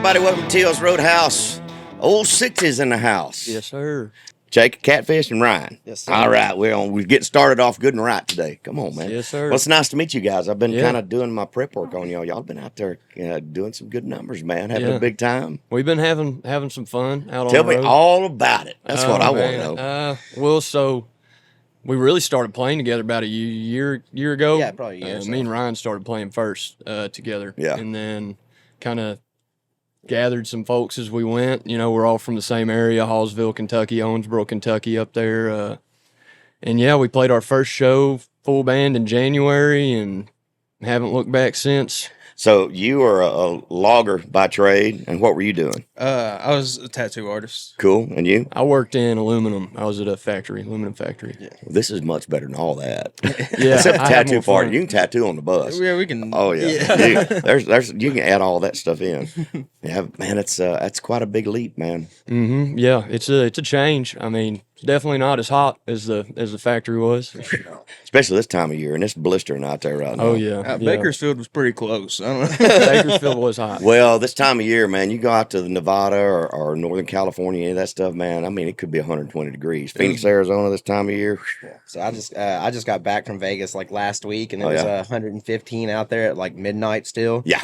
everybody. Welcome to Teal's Roadhouse. Old Sixes in the house. Yes, sir. Jake, Catfish, and Ryan. Yes, sir. All right, we're getting started off good and right today. Come on, man. Yes, sir. Well, it's nice to meet you guys. I've been kind of doing my prep work on y'all. Y'all been out there doing some good numbers, man. Having a big time. We've been having some fun out on Tell the road. me all about it. That's what I want to know. Well, so we really started playing together about a year ago. Yeah, probably a year. Me and Ryan started playing first together. Yeah. And then kind of gathered some folks as we went. You know, we're all from the same area, Hallsville, Kentucky, Owensboro, Kentucky up there. And yeah, we played our first show full band in January and haven't looked back since. So you are a logger by trade, and what were you doing? I was a tattoo artist. Cool. And you? I worked in aluminum. I was at a aluminum factory. Yeah. Well, this is much better than all that. Yeah, Except the I had tattoo more part. fun. You can tattoo on the bus. Yeah, we can. Oh yeah. There's you can add all that stuff in. Yeah, man, that's quite a big leap, man. Mm-hmm. Yeah, it's a change. I mean, it's definitely not as hot as the factory was. Especially this time of year, and it's blistering out there right now. Oh yeah, Bakersfield was pretty close. I don't know. Bakersfield was hot. Well, this time of year, man, you go out to the Nevada or Northern California, any of that stuff, man. I mean, it could be 120 degrees. Phoenix, Arizona, this time of year. So I just got back from Vegas like last week, and it was 115 out there at like midnight still. Yeah.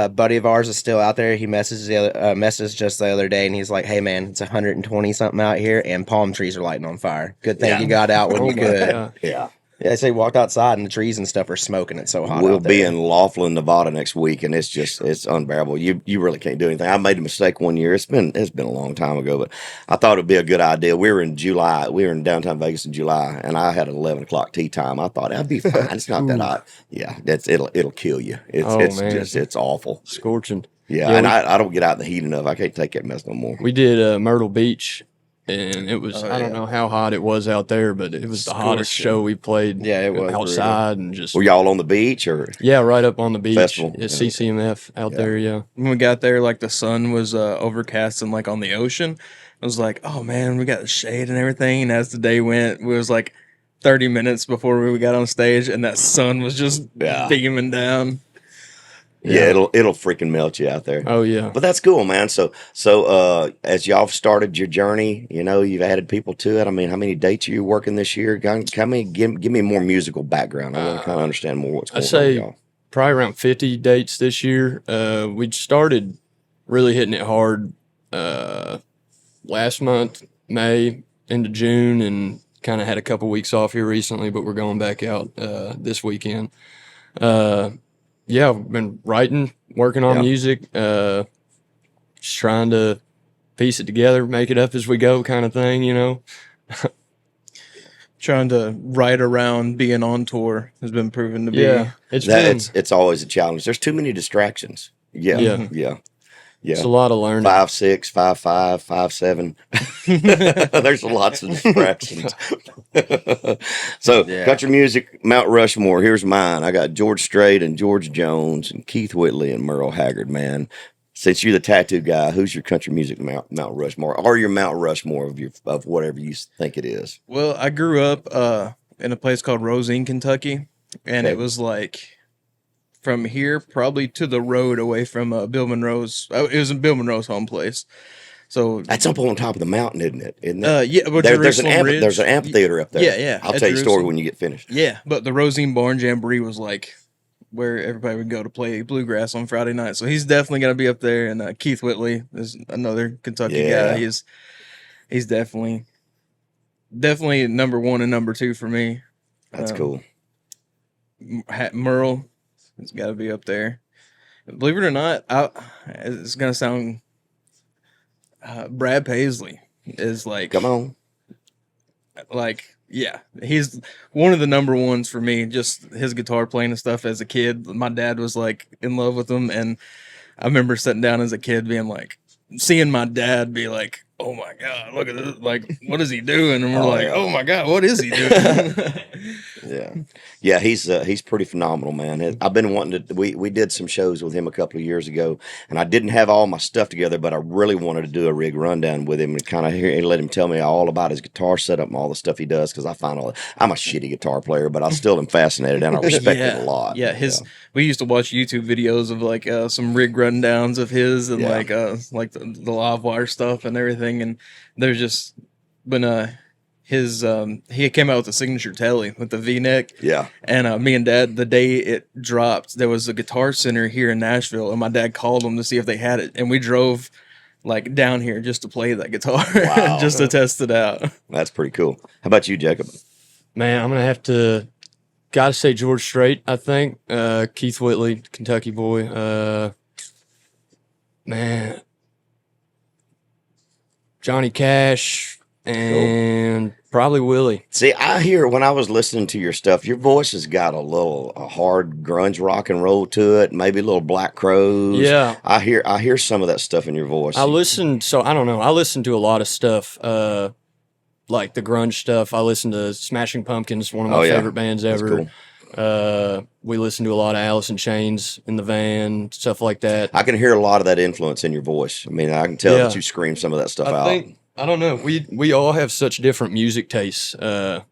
Buddy of ours is still out there. He messaged just the other day, and he's like, "Hey man, it's 120 something out here, and palm trees are lighting on fire. Good thing you got out when you could." God. Yeah. Yeah, so he walked outside, and the trees and stuff are smoking. It's so hot. We'll out be there. in Laughlin, Nevada next week, and it's unbearable. You really can't do anything. I made a mistake one year. It's been a long time ago, but I thought it'd be a good idea. We were in July. We were in downtown Vegas in July, and I had an 11 o'clock tea time. I thought that'd be fine. It's not that hot. Yeah, it'll kill you. It's awful. Scorching. Yeah, and I don't get out in the heat enough. I can't take that mess no more. We did Myrtle Beach, and it was I don't know how hot it was out there, but it was the hottest show we played. Yeah, it was outside and just. Were y'all on the beach or? Yeah, right up on the beach. Festival. At CCMF out there. Yeah. When we got there, like the sun was overcast and like on the ocean. I was like, oh man, we got the shade and everything. And as the day went, it was like 30 minutes before we got on stage, and that sun was just beaming down. Yeah, it'll freaking melt you out there. Oh yeah. But that's cool, man. So as y'all started your journey, you know, you've added people to it. I mean, how many dates are you working this year? Give me more musical background. I want to kind of understand more what's going on with y'all. Probably around 50 dates this year. We started really hitting it hard last month, May into June, and kind of had a couple weeks off here recently, but we're going back out this weekend. Yeah, I've been writing, working on music, just trying to piece it together, make it up as we go kind of thing, you know. Trying to ride around being on tour has been proven to be. It's always a challenge. There's too many distractions. Yeah. It's a lot of learning. 5'6", 5'5", 5'7". There's lots of distractions. So country music, Mount Rushmore. Here's mine. I got George Strait and George Jones and Keith Whitley and Merle Haggard. Man, since you're the tattoo guy, who's your country music Mount Rushmore, or your Mount Rushmore of whatever you think it is? Well, I grew up in a place called Rosine, Kentucky, and it was like from here probably to the road away from Bill Monroe's. It was Bill Monroe's home place. So that's up on top of the mountain, isn't it? Yeah, but there's an amphitheater up there. Yeah. I'll tell you a story when you get finished. Yeah, but the Rosine Barn Jamboree was like where everybody would go to play bluegrass on Friday night. So he's definitely going to be up there. And Keith Whitley is another Kentucky guy. He's definitely number one and number two for me. That's cool. Merle has got to be up there. Believe it or not, it's going to sound Brad Paisley is like, come on, like, yeah, he's one of the number ones for me. Just his guitar playing and stuff as a kid. My dad was like in love with him, and I remember sitting down as a kid being like, seeing my dad be like, oh my God, look at this, like, what is he doing? And we're oh my God, what is he doing? Yeah, he's pretty phenomenal, man. I've been wanting to. We did some shows with him a couple of years ago, and I didn't have all my stuff together, but I really wanted to do a rig rundown with him and kind of let him tell me all about his guitar setup and all the stuff he does. Because I'm a shitty guitar player, but I still am fascinated and I respect him a lot. Yeah, we used to watch YouTube videos of like some rig rundowns of his and Yeah. like the live wire stuff and everything. And there's just when his he came out with a signature telly with the V-neck. Yeah. And me and Dad, the day it dropped, there was a Guitar Center here in Nashville, and my dad called them to see if they had it, and we drove like down here just to play that guitar, Wow. just to test it out. That's pretty cool. How about you, Jacob? Man, I'm gonna have to gotta say George Strait. I think Keith Whitley, Kentucky boy. Man, Johnny Cash and probably Willie. See, I hear when I was listening to your stuff, your voice has got a hard grunge rock and roll to it, maybe a little Black Crows. Yeah. I hear some of that stuff in your voice. I listen to a lot of stuff, like the grunge stuff. I listen to Smashing Pumpkins, one of my favorite bands That's ever. cool. We listen to a lot of Alice in Chains in the van, stuff like that. I can hear a lot of that influence in your voice. I mean, I can tell that you scream some of that stuff out. I don't know. We all have such different music tastes as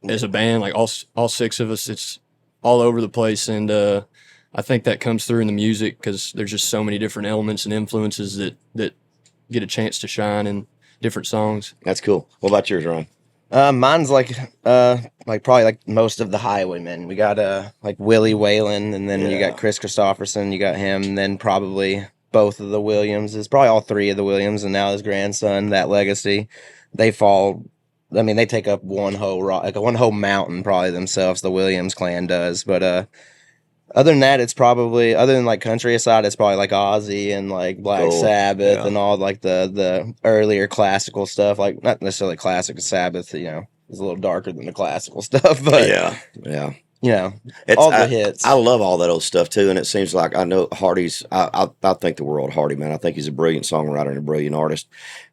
a band. Like all six of us, it's all over the place, and I think that comes through in the music because there's just so many different elements and influences that get a chance to shine in different songs. That's cool. What about yours, Ron? Mine's like probably like most of the Highwaymen. We got like Willie Whalen, and then you got Chris Christopherson. You got him, and then probably both of the Williamses, probably all three of the Williams, and now his grandson. That legacy, they fall. I mean, they take up one whole one whole mountain probably themselves. The Williams clan does, but other than that, it's probably, other than like country aside, it's probably like Ozzy and like Black Sabbath and all like the earlier classical stuff. Like not necessarily classic Sabbath, you know, is a little darker than the classical stuff, but yeah. You know, all the hits. I love all that old stuff too, and it seems like I know Hardy's. I think the world of Hardy, man. I think he's a brilliant songwriter and a brilliant artist.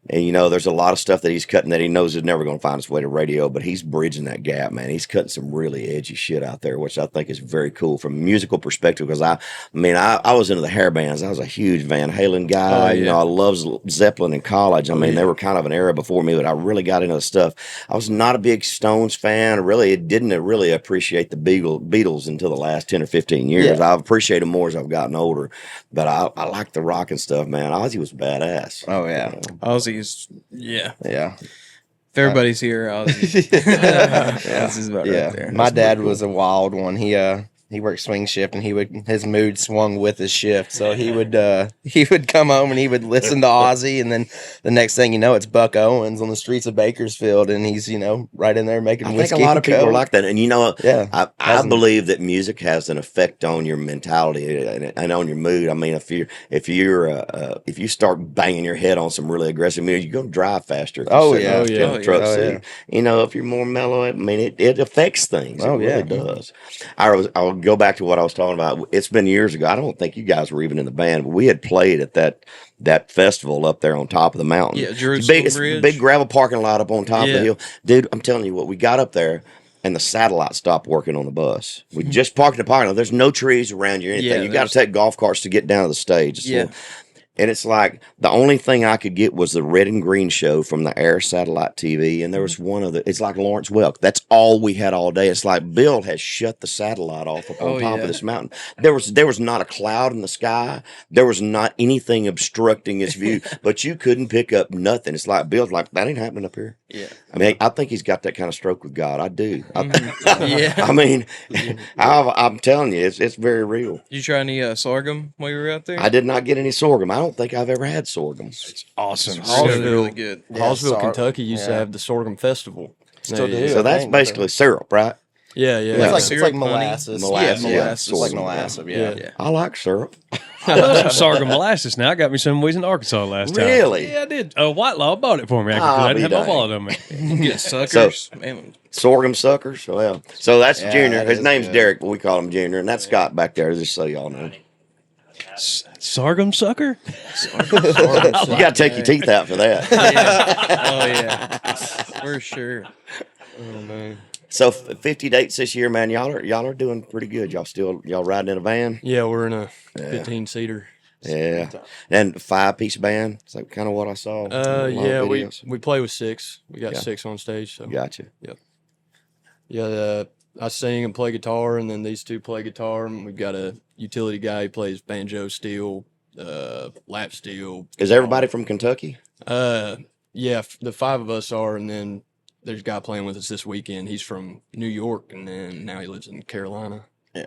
And you know, there's a lot of stuff that he's cutting that he knows is never going to find its way to radio, but he's bridging that gap, man. He's cutting some really edgy shit out there, which I think is very cool from a musical perspective. Because I was into the hair bands. I was a huge Van Halen guy. You know, I loved Zeppelin in college. I mean, they were kind of an era before me, but I really got into the stuff. I was not a big Stones fan. I really didn't really appreciate the Beatles until the last 10 or 15 years. I've appreciated them more as I've gotten older, but I like the rock and stuff, man. Ozzy was badass. Oh yeah, Ozzy's yeah. If everybody's here, Ozzy. Ozzy's about right there. My dad was a wild one. He worked swing shift, and his mood swung with his shift. So he would come home and he would listen to Ozzy, and then the next thing you know, it's Buck Owens on the streets of Bakersfield, and he's right in there making whiskey. I think a lot of people are like that, and you know, I believe that music has an effect on your mentality and on your mood. I mean, if you start banging your head on some really aggressive music, you're gonna drive faster. In the truck seat. You know, if you're more mellow, I mean, it affects things. It really does. I'll go back to what I was talking about. It's been years ago. I don't think you guys were even in the band, but we had played at that festival up there on top of the mountain. Yeah, Jerusalem Bridge. Big gravel parking lot up on top of the hill. Dude, I'm telling you what, we got up there and the satellite stopped working on the bus. We just parked in the parking lot. There's no trees around you or anything. You got to take golf carts to get down to the stage. And it's like the only thing I could get was the red and green show from the Air satellite TV. And there was one of it's like Lawrence Welk. That's all we had all day. It's like Bill has shut the satellite off up on top of this mountain. There was not a cloud in the sky. There was not anything obstructing his view, but you couldn't pick up nothing. It's like Bill's like, that ain't happening up here. Yeah. I mean, I think he's got that kind of stroke with God. I do. I mean, I'm telling you, it's very real. Did you try any sorghum while you were out there? I did not get any sorghum. I don't think I've ever had sorghum. It's awesome. It's really good. Hallsville, Kentucky used to have the sorghum festival. Still do. So that's basically syrup, right? Yeah. It's like Syrup, molasses. molasses. Molasses. It's like molasses. Yeah. I like syrup. I love some sorghum molasses now. I got me some when we was in Arkansas last time. Really? Yeah, I did. Whitelaw bought it for me because I didn't have my wallet on me. Get suckers. Sorghum suckers. Well, so that's Junior. that His is name's good. Derek, but we call him Junior, and that's Scott back there, just so y'all know. Sorghum sucker? You got to take your teeth out for that. Oh yeah, for sure. Oh man. So 50 dates this year, man. Y'all are doing pretty good. Y'all riding in a van? Yeah, we're in a 15-seater. Yeah, and 5-piece band. Is that kind of what I saw? We play with 6. We got 6 on stage. So Gotcha. Yeah, I sing and play guitar, and then these two play guitar, and we've got a utility guy who plays banjo, steel, lap steel. Is everybody from Kentucky? Yeah, the five of us are, and then there's a guy playing with us this weekend. He's from New York, and then now he lives in Carolina. Yeah.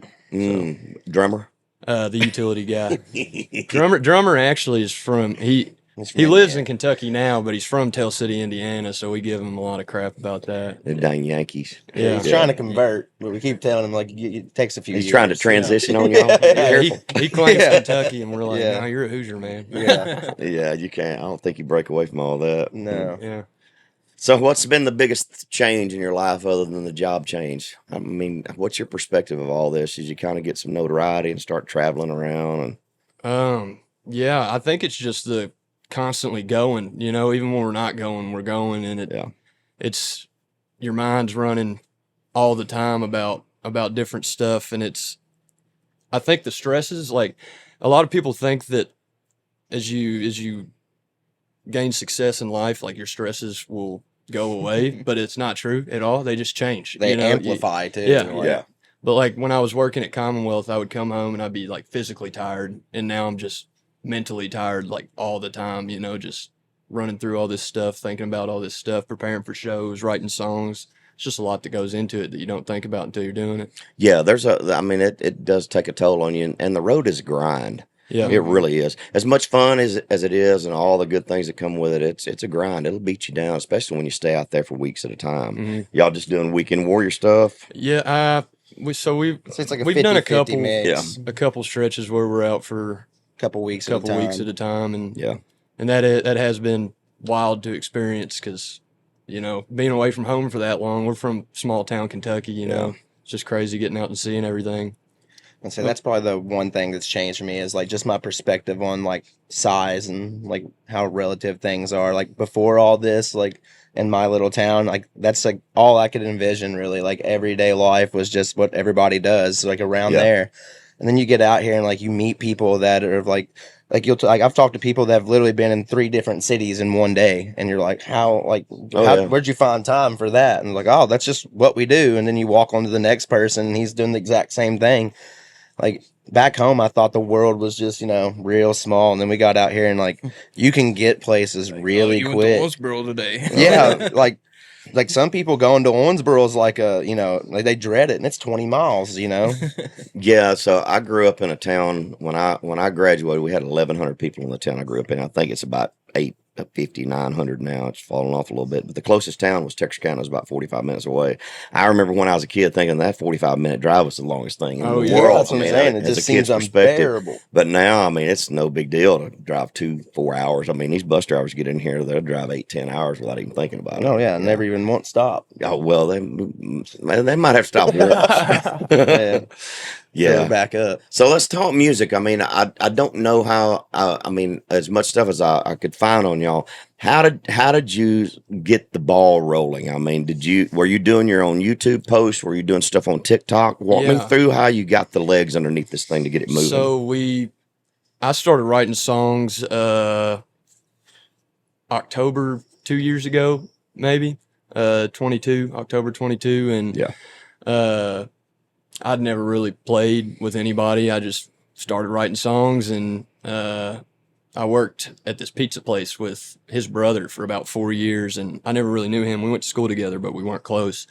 Drummer? The utility guy. Drummer actually is from he lives in Kentucky now, but he's from Tell City, Indiana, so we give him a lot of crap about that. The dang Yankees. Yeah. He's trying to convert, but we keep telling him like it takes a few years. He's trying to transition on y'all. Yeah, Careful. he claims Kentucky, and we're like, Yeah. no, you're a Hoosier, man. Yeah. Yeah, you can't. I don't think you break away from all that. No. Yeah. So, what's been the biggest change in your life other than the job change? I mean, what's your perspective of all this? As you kind of get some notoriety and start traveling around, and Yeah, I think it's just the constantly going. You know, even when we're not going, we're going, and it's your mind's running all the time about different stuff, and I think the stresses, like a lot of people think that as you gain success in life, like your stresses will go away, but it's not true at all. They just change. They you know? amplify too. Yeah. Like, yeah, But like when I was working at Commonwealth, I would come home and I'd be like physically tired, and now I'm just mentally tired like all the time, you know, just running through all this stuff, thinking about all this stuff, preparing for shows, writing songs. It's just a lot that goes into it that you don't think about until you're doing it. yeah. I mean, it does take a toll on you, and the road is a grind. Yeah. It really is. As much fun as it is, and all the good things that come with it, it's a grind. It'll beat you down, especially when you stay out there for weeks at a time. Mhm. Y'all just doing weekend warrior stuff? Yeah. We've So it's like a done a 50-50 couple mix. a couple stretches where we're out for Couple weeks a couple weeks at a time, and Yeah. and that has been wild to experience because, you know, being away from home for that long. We're from small town Kentucky, you know. It's just crazy getting out and seeing everything. And so that's probably the one thing that's changed for me is like just my perspective on like size and like how relative things are. Like before all this, like in my little town, like that's like all I could envision really. Like everyday life was just what everybody does like around there. And then you get out here and like you meet people that are like I've talked to people that have literally been in 3 different cities in one day, and you're like, where'd you find time for that? And like, oh, that's just what we do. And then you walk on to the next person, and he's doing the exact same thing. Like back home, I thought the world was just, you know, real small. And then we got out here and like, you can get places really you quick. Went to Owensboro today. Yeah. like some people going to Owensboro is like you know, like they dread it, and it's 20 miles, you know? Yeah, so I grew up in a town when I graduated. We had 1,100 people in the town I grew up in. I think it's about 900 now. It's fallen off a little bit, but the closest town was Texarkana. It was about 45 minutes away. I remember when I was a kid thinking that 45-minute drive was the longest thing in the world. That's what I'm saying. It just seems unbearable. But now, I mean, it's no big deal to drive 2-4 hours. I mean, these bus drivers get in here, they'll drive 8-10 hours without even thinking about it. Oh yeah, never even won't stop. Oh well, they might have to stop once. Yeah, back up. So let's talk music. I mean, I don't know how. I mean, as much stuff as I could find on y'all. How did you get the ball rolling? I mean, were you doing your own YouTube posts? Were you doing stuff on TikTok? Walk me through how you got the legs underneath this thing to get it moving. So I started writing songs October 2 years ago, maybe October 22, and I'd never really played with anybody. I just started writing songs, and I worked at this pizza place with his brother for about 4 years, and I never really knew him. We went to school together, but we weren't close.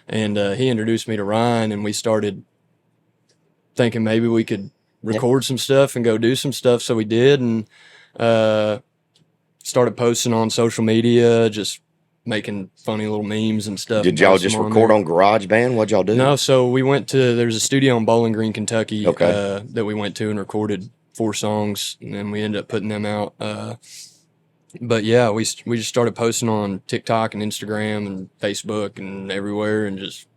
And he introduced me to Ryan, and we started thinking maybe we could record some stuff and go do some stuff. So we did, and started posting on social media, just making funny little memes and stuff. Did y'all just record on GarageBand? What'd y'all do? No, so we went to, there's a studio in Bowling Green, Kentucky, that we went to and recorded 4 songs, and then we ended up putting them out. But yeah, we just started posting on TikTok and Instagram and Facebook and everywhere, and just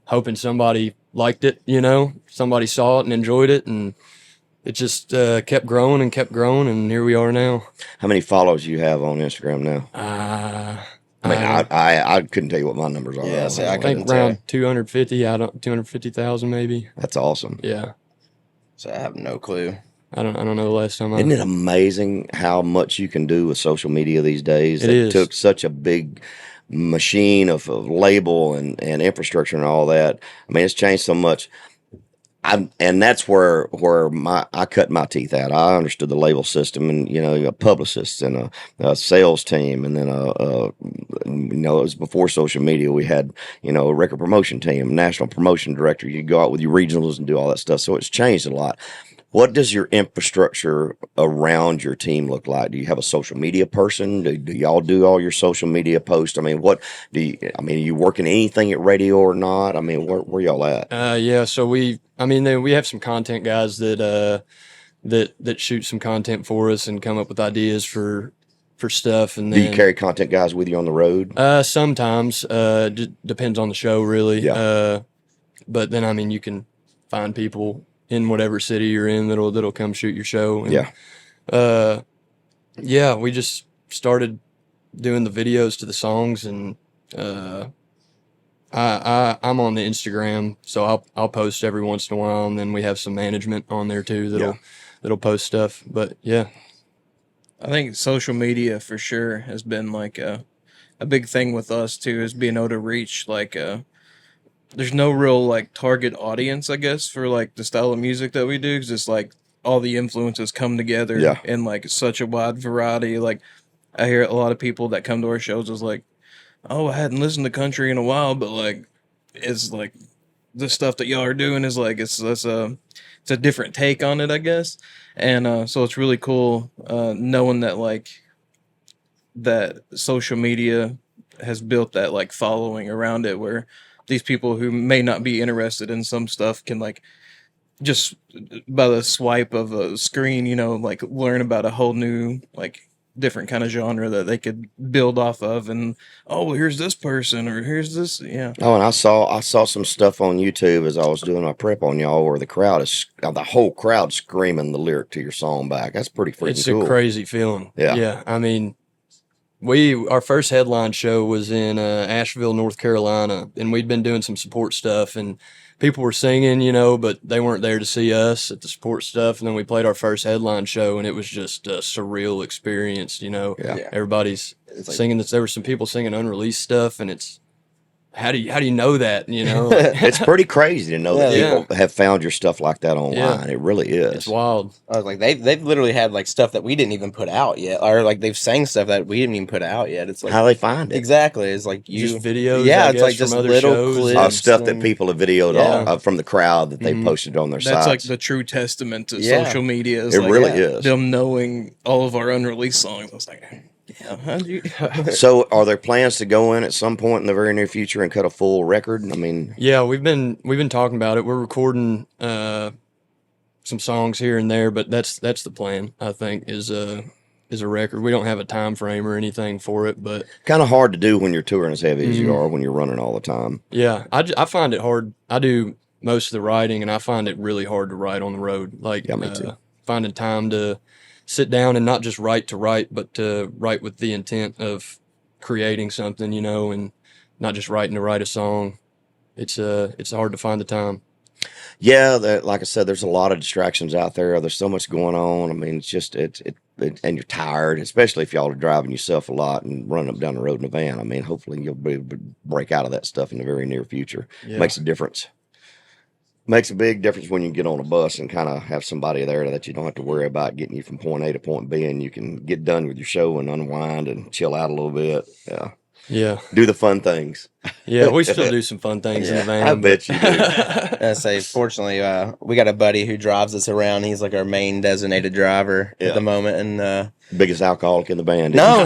hoping somebody liked it, you know, somebody saw it and enjoyed it, and it just kept growing, and here we are now. How many followers you have on Instagram now? I mean, I couldn't tell you what my numbers are. Yeah, I think around 250. 250,000 maybe. That's awesome. Yeah. So I have no clue. I don't know the last time. Isn't it amazing how much you can do with social media these days? It is. Took such a big machine of label and infrastructure and all that. I mean, it's changed so much. And that's where I cut my teeth at. I understood the label system, and a publicist and a sales team, and then it was before social media. We had a record promotion team, national promotion director. You go out with your regionals and do all that stuff. So it's changed a lot. What does your infrastructure around your team look like? Do you have a social media person? Do y'all do all your social media posts? I mean, are you working anything at radio or not? I mean, where y'all at? Yeah. So we have some content guys that shoot some content for us and come up with ideas for stuff. And do then, you carry content guys with you on the road? Sometimes, depends on the show, really. Yeah. But then, you can find people in whatever city you're in that'll come shoot your show. And, yeah. We just started doing the videos to the songs, and I'm on the Instagram, so I'll post every once in a while, and then we have some management on there too that'll post stuff. But yeah, I think social media for sure has been like a big thing with us too, is being able to reach there's no real like target audience, I guess, for like the style of music that we do, because it's like all the influences come together in like such a wide variety. Like I hear a lot of people that come to our shows is like, oh, I hadn't listened to country in a while, but like it's like the stuff that y'all are doing is like it's a different take on it, I guess. And so it's really cool knowing that like that social media has built that like following around it, where these people who may not be interested in some stuff can like just by the swipe of a screen, like learn about a whole new like different kind of genre that they could build off of. And well, here's this person, or here's this. Oh, and I saw some stuff on YouTube as I was doing my prep on y'all, where the whole crowd screaming the lyric to your song back. That's pretty freaking cool. It's a crazy feeling. Yeah. I mean, our first headline show was in Asheville, North Carolina, and we'd been doing some support stuff, and people were singing, but they weren't there to see us at the support stuff. And then we played our first headline show, and it was just a surreal experience. Everybody's singing this. There were some people singing unreleased stuff, and it's how do you know that? It's pretty crazy to know that people have found your stuff like that online. Yeah. It really is. It's wild. I was like, they've literally had like stuff that we didn't even put out yet, or like they've sang stuff that we didn't even put out yet. It's like how they find it. Exactly. It's like just videos. Yeah, it's like just little clips, stuff that people have videoed from the crowd that they posted on their sites. That's like the true testament to social media. It really is. Them knowing all of our unreleased songs. I was like, how'd you? So, are there plans to go in at some point in the very near future and cut a full record? I mean, yeah, we've been talking about it. We're recording some songs here and there, but that's the plan. I think is a record. We don't have a time frame or anything for it, but kind of hard to do when you're touring as heavy as you are when you're running all the time. Yeah, I find it hard. I do most of the writing, and I find it really hard to write on the road. Like, me too. Finding time to sit down and not just write to write, but to write with the intent of creating something, and not just writing to write a song. It's hard to find the time. Yeah, like I said, there's a lot of distractions out there. There's so much going on. I mean, it's just and you're tired, especially if y'all are driving yourself a lot and running up down the road in a van. I mean, hopefully you'll be able to break out of that stuff in the very near future. Yeah. Makes a difference. Makes a big difference when you get on a bus and kind of have somebody there that you don't have to worry about getting you from point A to point B, and you can get done with your show and unwind and chill out a little bit. Yeah. Yeah. Do the fun things. Yeah, we still do some fun things in the van. I bet you do. I say, fortunately, we got a buddy who drives us around. He's like our main designated driver at the moment, and biggest alcoholic in the band. No.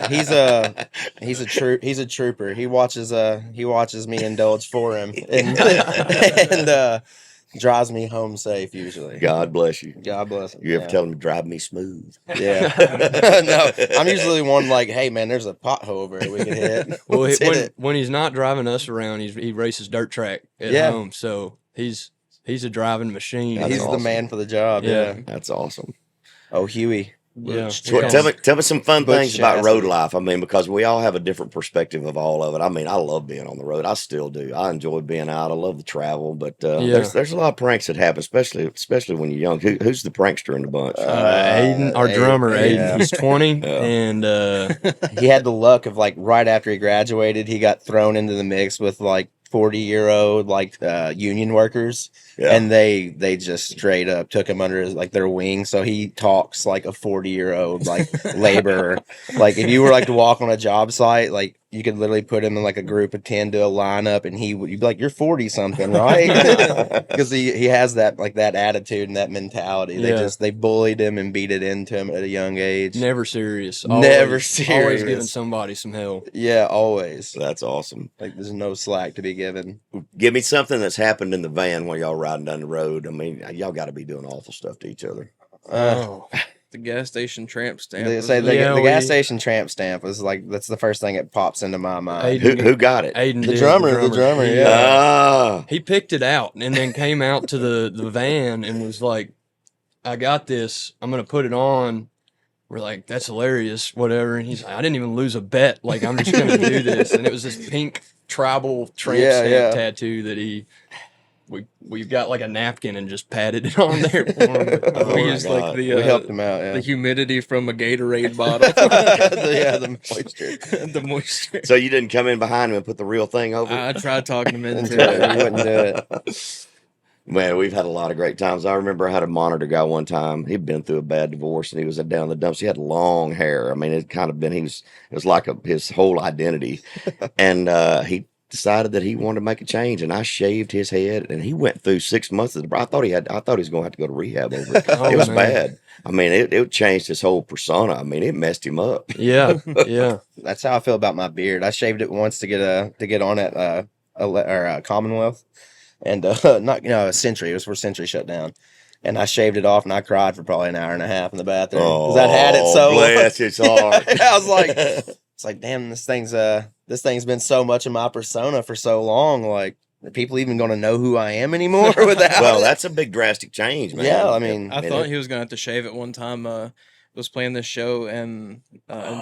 He's a trooper. He watches me indulge for him, and drives me home safe usually. God bless you. God bless him. You ever tell him to drive me smooth? Yeah. No, I'm usually one like, hey man, there's a pothole over here we can hit. Well, when he's not driving us around, he races dirt track at home, so he's a driving machine. He's awesome. The man for the job. Yeah. That's awesome. Oh, Huey. Yeah. Tell me some fun Butch things about chassis. road life. I mean, because we all have a different perspective of all of it. I mean, I love being on the road. I still do. I enjoy being out. I love the travel, but there's a lot of pranks that happen, especially when you're young. Who's the prankster in the bunch? Aiden, our drummer, Aiden. yeah. He's 20, Yeah. and He had the luck of like right after he graduated, he got thrown into the mix with like 40-year-old like union workers, Yeah. and they just straight up took him under like their wing. So he talks like a 40-year-old like laborer. Like if you were like to walk on a job site, like you could literally put him in like a group of 10 to a lineup, and you'd be like, "You're 40 something, right?" Because he has that like that attitude and that mentality. Yeah. They bullied him and beat it into him at a young age. never serious. Never Always serious. giving somebody some help. Yeah, always. That's awesome. Like there's no slack to be given. Give me something that's happened in the van while y'all riding down the road. I mean, y'all got to be doing awful stuff to each other. Oh, The gas station tramp stamp. They was say the- the gas station tramp stamp was like that's the first thing that pops into my mind. Who got it? Aiden The did, drummer, He, yeah. Ah, he picked it out and then came out to the van and was like, "I got this. I'm gonna put it on." We're like, "That's hilarious, whatever." And he's like, "I didn't even lose a bet. Like, I'm just gonna do this." And it was this pink tribal tramp stamp tattoo that we've got like a napkin and just patted it on there for him. Oh we my used God. like the We helped him out. Yeah, the humidity from a Gatorade bottle. the moisture. The moisture. so you didn't come in behind him and put the real thing over? I tried talking him into Yeah, it. we wouldn't do it. Man, we've had a lot of great times. I remember I had a monitor guy one time. He'd been through a bad divorce and he was down in the dumps. He had long hair. I mean, it kind of been, it was like his whole identity. And he decided that he wanted to make a change, and I shaved his head, and he went through 6 months of the, I thought he was going to have to go to rehab over it. Oh, It was man. bad. I mean, it changed his whole persona. I mean, it messed him up. Yeah, yeah. That's how I feel about my beard. I shaved it once to get on at Commonwealth, and not a Century. It was where Century shut down. And I shaved it off, and I cried for probably an hour and a half in the bathroom because I'd had it so. Bless his heart. I was like, it's like, damn, this thing's been so much of my persona for so long. Like, are people even going to know who I am anymore without Well, it? that's a big drastic change, man. Yeah, I mean, I thought he was gonna have to shave it one time. Was playing this show and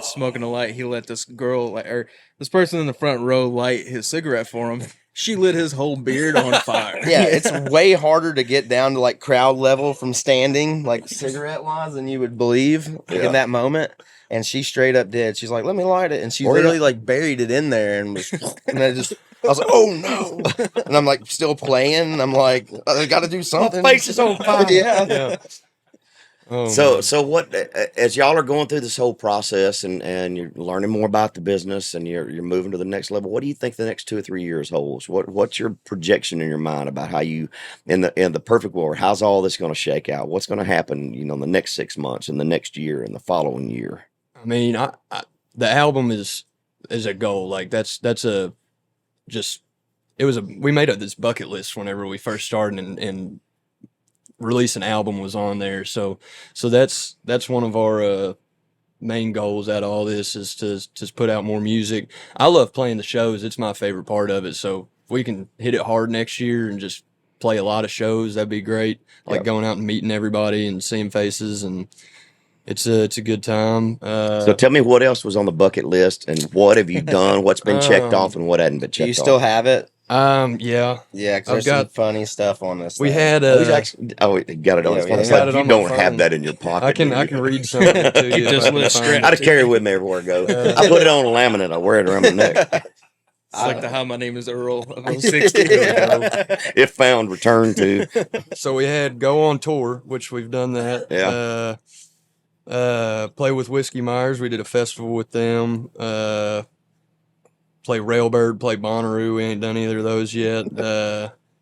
smoking a light. He let this girl or this person in the front row light his cigarette for him. She lit his whole beard on fire. yeah, it's way harder to get down to like crowd level from standing, like cigarette wise, than you would believe in that moment. And she straight up did. She's like, "Let me light it," and she literally like buried it in there and was, and I was like, "Oh no!" And I'm like still playing, and I'm like, "I got to do something." My face is on fire. Yeah. Oh, So what, as y'all are going through this whole process and you're learning more about the business and you're moving to the next level, what do you think the next 2 or 3 years holds? What's your projection in your mind about how you, in the perfect world, how's all this going to shake out? What's going to happen, in the next 6 months, in the next year, and the following year? I mean, the album is a goal. Like we made this bucket list whenever we first started, and release an album was on there. So that's one of our main goals out of all this is to put out more music. I love playing the shows. It's my favorite part of it. So if we can hit it hard next year and just play a lot of shows, that'd be great. Like going out and meeting everybody and seeing faces, and it's a good time. So tell me what else was on the bucket list and what have you done? What's been checked off and what hadn't been checked off? Do you still have it? Yeah. Yeah, because there's some funny stuff on this. We thing. had you got it on his phone. It's got like it you on my don't have phone. that in your pocket. I can read something to you. Just if I can list find straight. it. I just carry it with me everywhere I go. I put it on a laminate. I wear it around my neck. It's like the "Hi, my name is Earl" of 60. If found, returned to. So we had Go on Tour, which we've done that. Yeah. Play with Whiskey Myers. We did a festival with them. Play Railbird, play Bonnaroo. We ain't done either of those yet.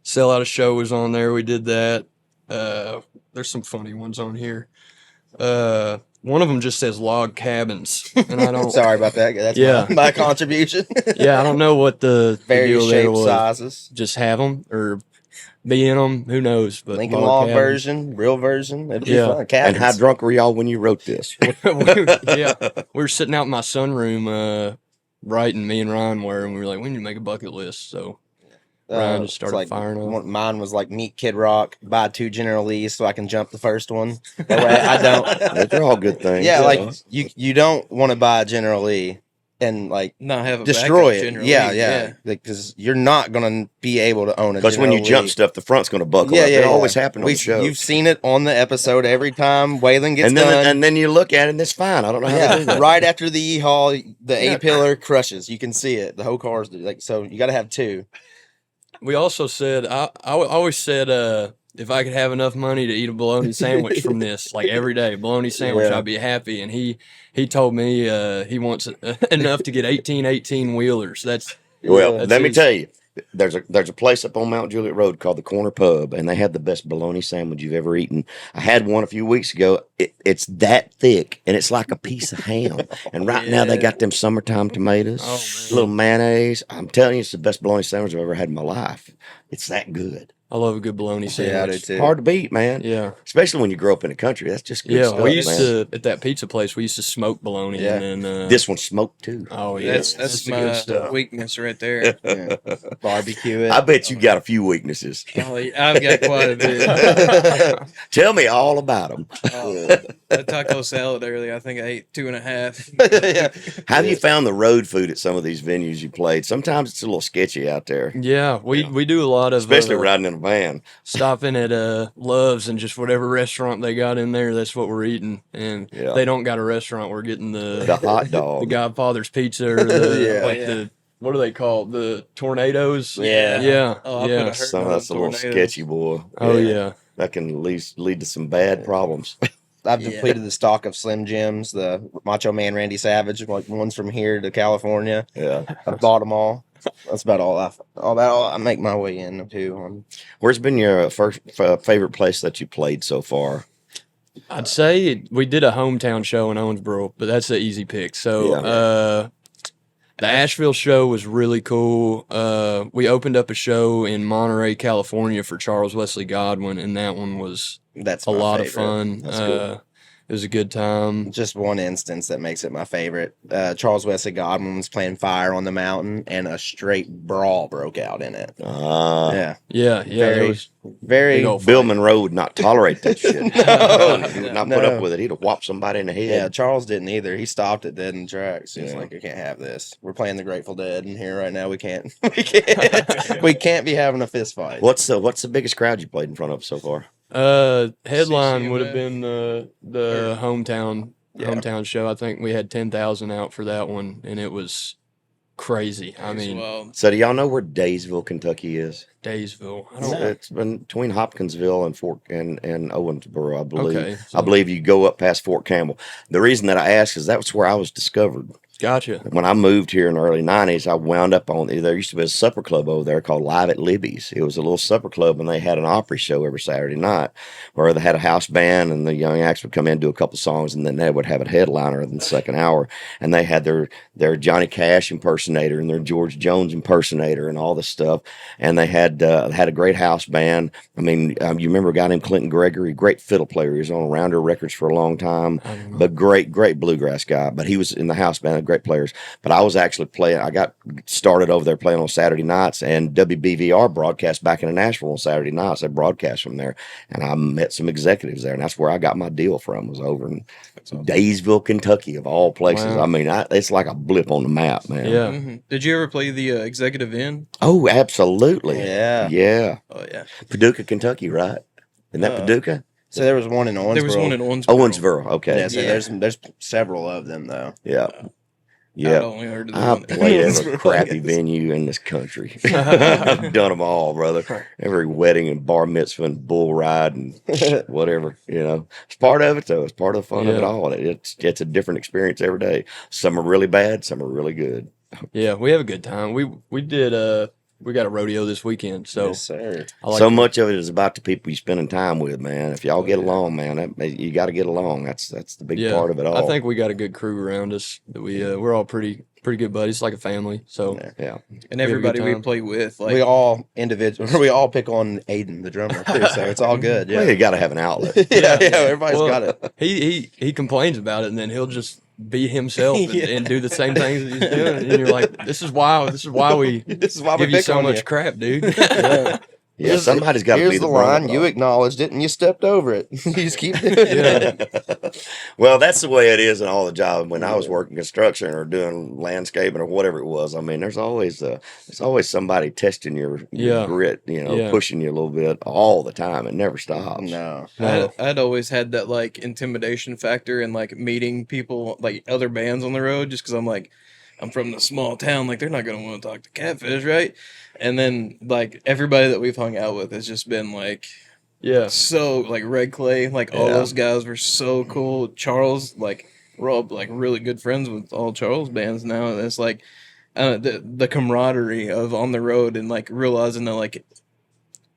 Sell Out a Show was on there. We did that. There's some funny ones on here. One of them just says Log Cabins, and I don't. Sorry about that. That's my contribution. Yeah, I don't know what the Various deal there shaped was. sizes. Just have them or be in them. Who knows? But Lincoln Log Log Cabins. version, real version. It'd be Yeah. fun. And Cabins. how drunk were y'all when you wrote this? Yeah, we were sitting out in my sunroom writing. Me and Ryan were, and we were like, we need to make a bucket list. So Ryan just It's started like firing off. mine was like meet Kid Rock, buy 2 General Lee's so I can jump the first one. That way I don't. Those are all good things. Yeah, like you don't want to buy a General Lee and like Not have a destroy backup it. General Yeah, Lee, yeah, because you're not gonna be able to own a. Because when you jump stuff, the front's going to buckle up. It always happens on the show. You've seen it on the episode every time Waylon gets done. And then you look at it and it's fine. I don't know how to do that. Right after the E-haul, the A-pillar crushes. You can see it. The whole car's like, so you got to have 2. We also said, I always said, if I could have enough money to eat a bologna sandwich from this, like every day, bologna sandwich, I'd be happy. And he told me he wants enough to get 18 wheelers. That's let me tell you, there's a place up on Mount Juliet Road called the Corner Pub, and they have the best bologna sandwich you've ever eaten. I had one a few weeks ago. It's that thick, and it's like a piece of ham. And right now they got them summertime tomatoes, a little mayonnaise. I'm telling you, it's the best bologna sandwich I've ever had in my life. It's that good. I love a good bologna sandwich. Yeah, I do too. Hard to beat, man. Yeah. Especially when you grow up in the country. That's just good stuff, we used man. to, at that pizza place, we used to smoke bologna. Yeah. And then, This one's smoked too. oh, yeah. That's the good my stuff. weakness right there. Barbecue it. I bet you got a few weaknesses. Oh, yeah, I've got quite a bit. Tell me all about them. That taco salad earlier, I think I ate 2.5. How have you found the road food at some of these venues you played? Sometimes it's a little sketchy out there, Yeah, we do a lot of especially riding in a van. stopping at Love's and just whatever restaurant they got in there, that's what we're eating. And they don't got a restaurant, we're getting The hot dog. the Godfather's Pizza or the what are they called? The tornadoes? Yeah. Oh, I put a hurt Some of on that's a little tornadoes. sketchy, boy. Oh yeah. That can lead to some bad problems. I've depleted the stock of Slim Jims, the Macho Man Randy Savage, like ones from here to California. Yeah. I've bought them all. That's about all I make my way into. Where's been your first favorite place that you played so far? I'd say we did a hometown show in Owensboro, but that's an easy pick. So the Asheville show was really cool. We opened up a show in Monterey, California for Charles Wesley Godwin, and that one was That's a my lot favorite. of fun. That's cool. It was a good time. Just one instance that makes it my favorite. Charles Wesley Godwin was playing Fire on the Mountain, and a straight brawl broke out in it. Yeah. Yeah, Very- it was Very big old Bill fight. Monroe would not tolerate that shit. He would not put No. up with it. He'd have whopped somebody in the Yeah, head. Charles didn't either. He stopped it dead in the tracks. He's Yeah. like, "I can't have this. We're playing the Grateful Dead in here right now. We can't. We can't be having a fist fight." What's the biggest crowd you played in front of so far? Headline would have CCMF. been the hometown show. I think we had 10,000 out for that one, and it was crazy. I mean, Well, So do y'all know where Daysville, Kentucky is? Daysville. I don't It's been between Hopkinsville and Fort and Owensboro, I believe. Okay, I believe you go up past Fort Campbell. The reason that I ask is that's where I was discovered. Gotcha. When I moved here in the early 90s, I wound up on there used to be a supper club over there called Live at Libby's. It was a little supper club, and they had an Opry show every Saturday night where they had a house band, and the young acts would come in, do a couple songs, and then they would have a headliner in the second hour. And they had their Johnny Cash impersonator and their George Jones impersonator and all this stuff. And they had a great house band. I mean, you remember a guy named Clinton Gregory, great fiddle player. He was on Rounder Records for a long time, but great bluegrass guy. But he was in the house band, great players. But I was actually playing. I got started over there playing on Saturday nights, and WBVR broadcast back in Nashville on Saturday nights. They broadcast from there, and I met some executives there, and that's where I got my deal from. Was over in Daysville, Kentucky, of all places. Wow. I mean, it's like a blip on the map, man. Yeah. Did you ever play the Executive Inn? Oh, absolutely. Yeah. Yeah. Oh yeah. Paducah, Kentucky, right? Isn't that Paducah? So there was one in Owensboro. There was one in Owensboro. Owensboro. Okay. Yeah, so there's several of them though. Yeah. I'd Yeah. only heard of the I one. played every crappy venue in this country. I've done them all, brother. Every wedding and bar mitzvah and bull ride and whatever, It's part of it, though. It's part of the fun of it Yeah. all. It's a different experience every day. Some are really bad. Some are really good. Yeah, we have a good time. We did we got a rodeo this weekend, so Yes, sir. I like So much of it is about the people you're spending time with, man. If y'all get along, man, you got to get along. That's the big part of it all. I think we got a good crew around us that we're all pretty good buddies, like a family. So Yeah. And have a everybody good we time. play with, like We all we all pick on Aiden, the drummer, too, so it's all good. Well, Yeah. you got to have an outlet. Yeah, everybody's Well, got it. he complains about it, and then he'll just be himself and do the same things that he's doing. And you're like, this is why we This is why we give you pick so on much you. crap, dude. Yeah, somebody's got to Here's be the the line. brunt You of acknowledged it, and you stepped over it. You just keep doing it. Well, that's the way it is in all the jobs. When I was working construction or doing landscaping or whatever it was, I mean, there's always somebody testing your Yeah. grit, Yeah. pushing you a little bit all the time. It never stops. No. I'd always had that like intimidation factor and like meeting people like other bands on the road just because I'm from the small town, like they're not gonna want to talk to Catfish, right? And then like everybody that we've hung out with has just been like Yeah. so like Red Clay, like all Yeah. those guys were so cool. Charles, like we're all like really good friends with all Charles bands now, and it's like the camaraderie of on the road and like realizing that like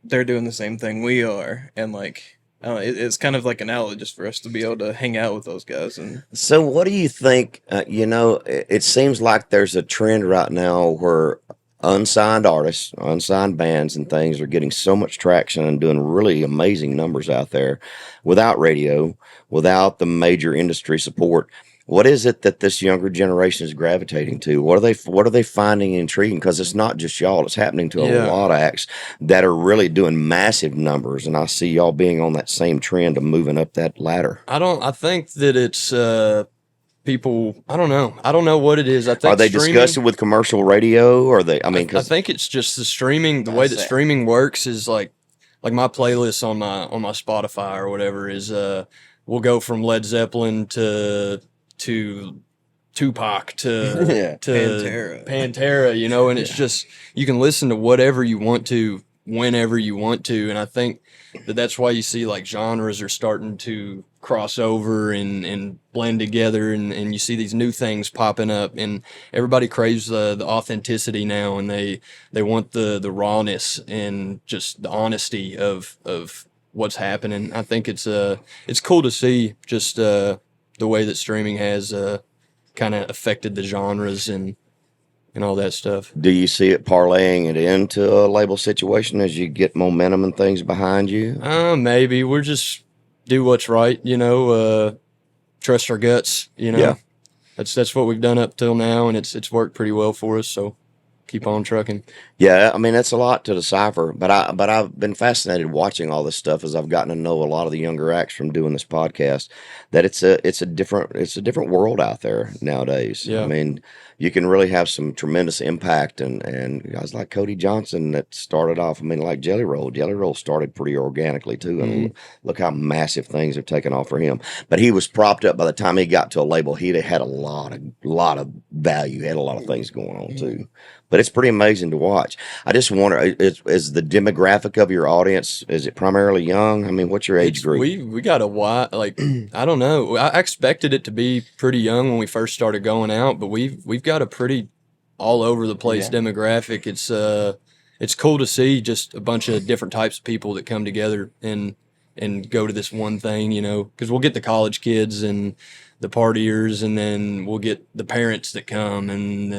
they're doing the same thing we are, and like it's kind of like an outlet just for us to be able to hang out with those guys. And So, what do you think? It seems like there's a trend right now where unsigned artists, unsigned bands, and things are getting so much traction and doing really amazing numbers out there without radio, without the major industry support. What is it that this younger generation is gravitating to? What are they finding intriguing? Because it's not just y'all; it's happening to a Yeah. lot of acts that are really doing massive numbers. And I see y'all being on that same trend of moving up that ladder. I think that it's people. I don't know what it is. I think Are they streaming- discussing with commercial radio? Or they? I mean, I because think it's just the streaming. The way that That's it. streaming works is like my playlist on my Spotify or whatever is we'll go from Led Zeppelin to Tupac to Yeah. Pantera. and it's just you can listen to whatever you want to whenever you want to, and I think that's why you see like genres are starting to cross over and blend together, and you see these new things popping up, and everybody craves the authenticity now, and they want the rawness and just the honesty of what's happening. I think it's cool to see just the way that streaming has kind of affected the genres and all that stuff. do you see it parlaying it into a label situation as you get momentum and things behind you? Maybe we're just do what's right, trust our guts, Yeah. That's what we've done up till now, and it's worked pretty well for us. So keep on trucking. Yeah, I mean that's a lot to decipher, but I've been fascinated watching all this stuff as I've gotten to know a lot of the younger acts from doing this podcast. That it's a different world out there nowadays. Yeah. I mean, you can really have some tremendous impact, and guys like Cody Johnson that started off. I mean, like Jelly Roll. Jelly Roll started pretty organically too, and look how massive things have taken off for him. But he was propped up by the time he got to a label. He had a lot of value. He had a lot of things going on too. But it's pretty amazing to watch. I just wonder, is the demographic of your audience, is it primarily young? I mean, what's your age group? We got a wide, like, I don't know. I expected it to be pretty young when we first started going out, but we've got a pretty all over the place demographic. It's cool to see just a bunch of different types of people that come together and go to this one thing, because we'll get the college kids and the partiers, and then we'll get the parents that come and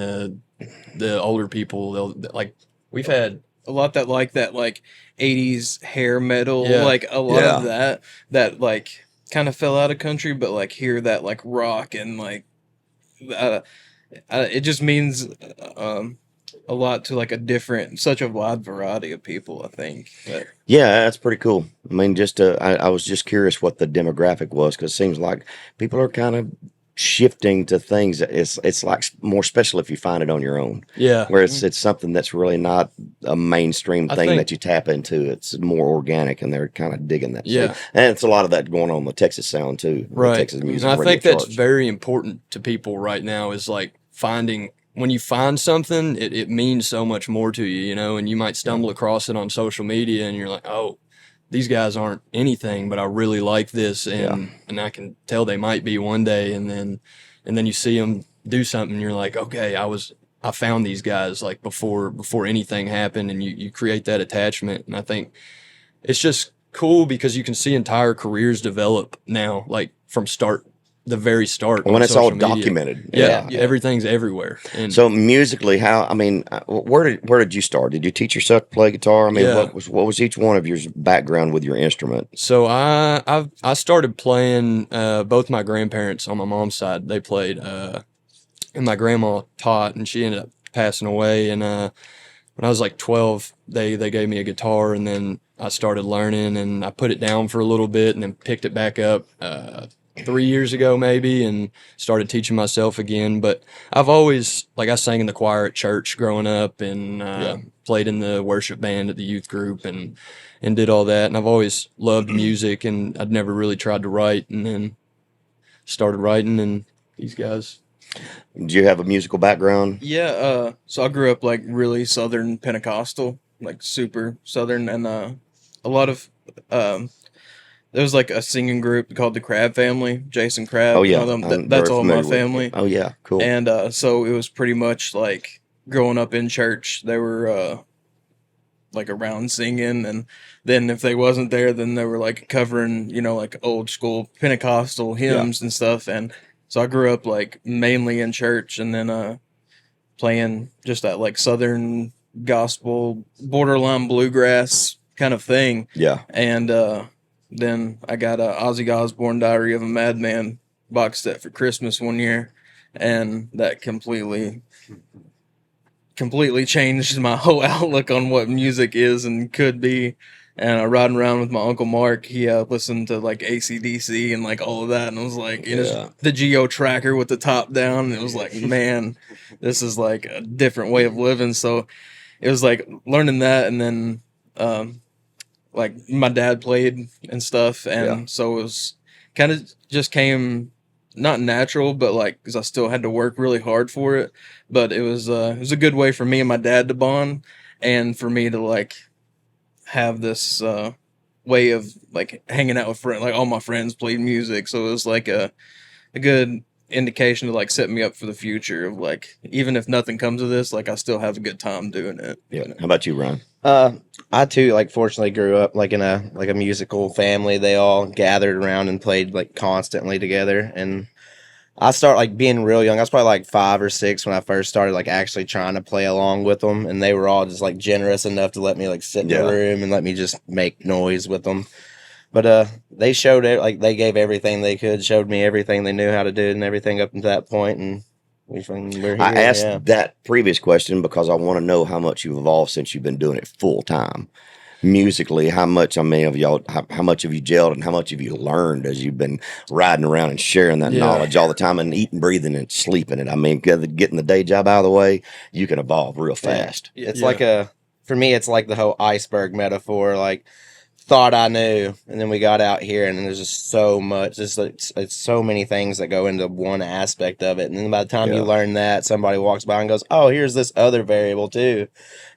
the older people. We've had a lot that like 80s hair metal, Yeah. like a lot Yeah. of that like kind of fell out of country, but like hear that like rock and like it just means a lot to like such a wide variety of people, I think. But Yeah, that's pretty cool. I mean, I was just curious what the demographic was, because it seems like people are kind of shifting to things that it's like more special if you find it on your own. yeah. Where it's something that's really not a mainstream I thing think- that you tap into. It's more organic, and they're kind of digging that. Yeah. So, and it's a lot of that going on in the Texas sound too. the Right. Texas And music I radio think that's charts. very important to people right now, is like when you find something, it means so much more to you, and you might stumble across it on social media and you're like, oh, these guys aren't anything, but I really like this, and I can tell they might be one day, and then you see them do something and you're like, okay, I found these guys like before anything happened, and you create that attachment. And I think it's just cool because you can see entire careers develop now, like from start the very start. When on it's all social media. documented. Yeah, everything's everywhere. And so musically, where did you start? Did you teach yourself to play guitar? I mean, Yeah. what was each one of your background with your instrument? So I started playing. Both my grandparents on my mom's side, they played, and my grandma taught, and she ended up passing away. And when I was like 12, they gave me a guitar, and then I started learning, and I put it down for a little bit, and then picked it back up 3 years ago maybe, and started teaching myself again. But I've always, like, I sang in the choir at church growing up, and played in the worship band at the youth group, and did all that. And I've always loved music, and I'd never really tried to write, and then started writing, and these guys. Do you have a musical background? Yeah, so I grew up like really Southern Pentecostal, like super Southern, and a lot of there was like a singing group called the Crab Family, Jason Crab. Oh yeah, you know them? I'm That's very all my familiar with family. it. Oh yeah, cool. And so it was pretty much like growing up in church. They were like around singing, and then if they wasn't there, then they were like covering, you know, like old school Pentecostal hymns and stuff. And so I grew up like mainly in church, and then playing just that like Southern gospel, borderline bluegrass kind of thing. Yeah. And then I got a Ozzy Osbourne Diary of a Madman box set for Christmas one year, and that completely changed my whole outlook on what music is and could be. And riding around with my Uncle Mark, he listened to like AC/DC and like all of that, and it was like, you know, the Geo Tracker with the top down. And it was like, man, this is like a different way of living. So it was like learning that, and then like my dad played and stuff, and so it was kind of just came not natural, but like because I still had to work really hard for it. But it was a good way for me and my dad to bond, and for me to like have this way of like hanging out with friends. Like all my friends played music, so it was like a good indication to like set me up for the future of like, even if nothing comes of this, like I still have a good time doing it. Yeah. How about you, Ryan? I too, like, fortunately grew up like in a musical family. They all gathered around and played like constantly together. And I started like being real young. I was probably like 5 or 6 when I first started like actually trying to play along with them, and they were all just like generous enough to let me like sit in the room and let me just make noise with them. But they showed it, like they gave everything they could, showed me everything they knew how to do and everything up to that point, and we're here. I asked that previous question because I want to know how much you've evolved since you've been doing it full time. Musically, how much, I mean, of y'all, how much have you gelled and how much have you learned as you've been riding around and sharing that knowledge all the time and eating, breathing, and sleeping it? I mean, getting the day job out of the way, you can evolve real fast. It's like for me, it's like the whole iceberg metaphor. Like, thought I knew, and then we got out here, and there's just so much. It's so many things that go into one aspect of it, and then by the time you learn that, somebody walks by and goes, "Oh, here's this other variable too,"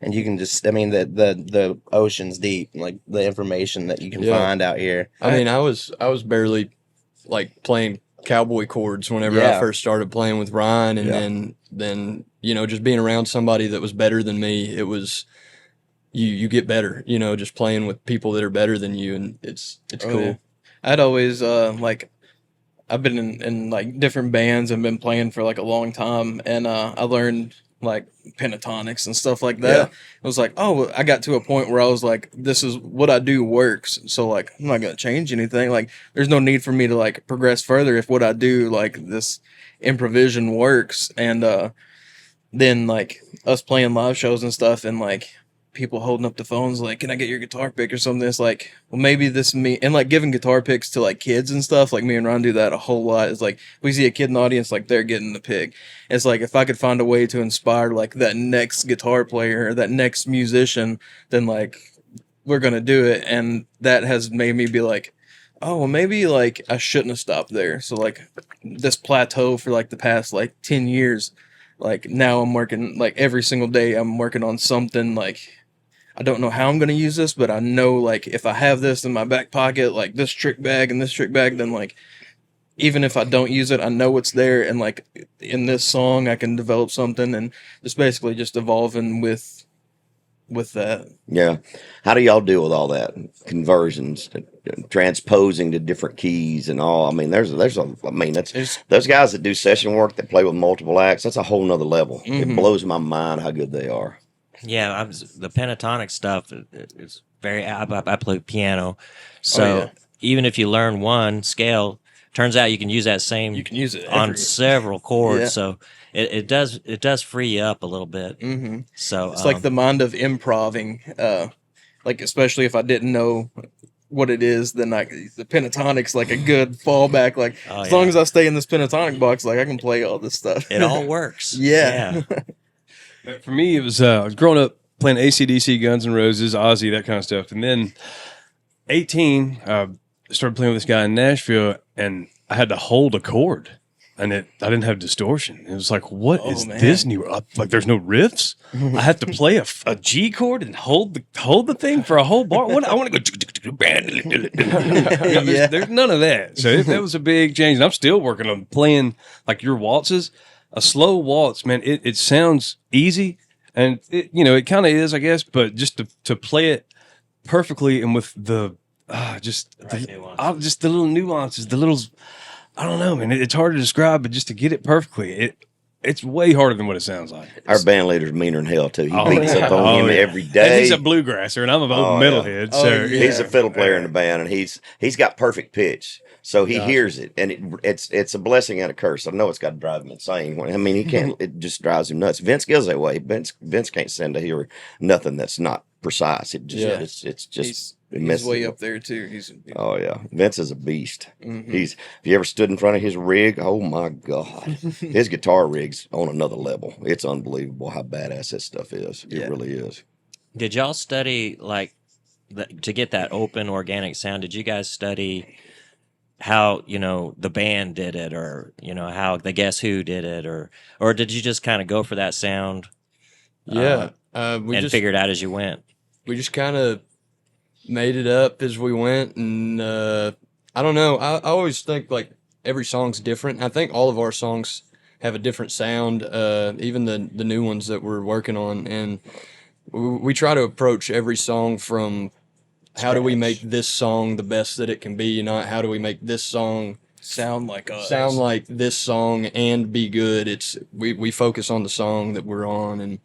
and you can just, I mean, the ocean's deep, like the information that you can find out here. I mean, I was barely like playing cowboy chords whenever I first started playing with Ryan, and then you know, just being around somebody that was better than me, it was. You get better, you know, just playing with people that are better than you, and it's cool. Yeah. I'd always like, I've been in like different bands and been playing for like a long time, and I learned like pentatonics and stuff like that. It was like, oh, I got to a point where I was like, this is what I do works, so like I'm not gonna change anything. Like there's no need for me to like progress further if what I do, like this improvisation, works. And then like us playing live shows and stuff, and like people holding up the phones like, can I get your guitar pick or something? It's like, well, maybe this me, and like giving guitar picks to like kids and stuff. Like me and Ron do that a whole lot. It's like we see a kid in the audience, like they're getting the pick. It's like if I could find a way to inspire like that next guitar player or that next musician, then like we're gonna do it. And that has made me be like, oh, well, maybe like I shouldn't have stopped there. So like this plateau for like the past like 10 years, like now I'm working like every single day. I'm working on something. Like I don't know how I'm going to use this, but I know like if I have this in my back pocket, like this trick bag and this trick bag, then like even if I don't use it, I know it's there. And like in this song, I can develop something, and just basically just evolving with with that. Yeah. How do y'all deal with all that conversions, transposing to different keys and all? I mean, that's those guys that do session work that play with multiple acts. That's a whole nother level. It blows my mind how good they are. Yeah, the pentatonic stuff is very. I play piano, so even if you learn one scale, turns out you can use that same. You can use it on several chords. Yeah. So it does free you up a little bit. Mm-hmm. So it's like the mind of improving. Like especially if I didn't know what it is, then the pentatonic's like a good fallback. Like as long as I stay in this pentatonic box, like I can play all this stuff. It all works. Yeah. For me, it was I was growing up playing AC/DC, Guns N' Roses, Ozzy, that kind of stuff. And then 18, started playing with this guy in Nashville, and I had to hold a chord, and I didn't have distortion. It was like, what is this new? Like, there's no riffs. I have to play a G chord and hold the thing for a whole bar. What I want to go. There's none of that. So that was a big change. And I'm still working on playing like your waltzes. A slow waltz, man, it sounds easy, and it kind of is, I guess, but just to play it perfectly and with the just the little nuances, the little, I don't know, man, it's hard to describe, but just to get it perfectly, it's way harder than what it sounds like. Our band leader's meaner than hell too. He beats up on him every day. And he's a bluegrasser, and I'm a metalhead. So he's a fiddle player in the band, and he's got perfect pitch. So he hears it, and it's a blessing and a curse. I know it's got to drive him insane. I mean, he can't. It just drives him nuts. Vince goes that way. Vince can't stand to hear nothing that's not precise. It just it's just he's way up there too. Oh yeah, Vince is a beast. Mm-hmm. If you ever stood in front of his rig, oh my God, his guitar rig's on another level. It's unbelievable how badass that stuff is. It really is. Did y'all study to get that open organic sound? Did you guys study how the band did it, or how the Guess Who did it, or did you just kind of go for that sound? We just figured out as you went. We just kind of made it up as we went, and I don't know. I always think like every song's different. I think all of our songs have a different sound, even the new ones that we're working on, and we try to approach every song from how do we make this song the best that it can be, not how do we make this song sound like us, sound like this song and be good. It's we focus on the song that we're on,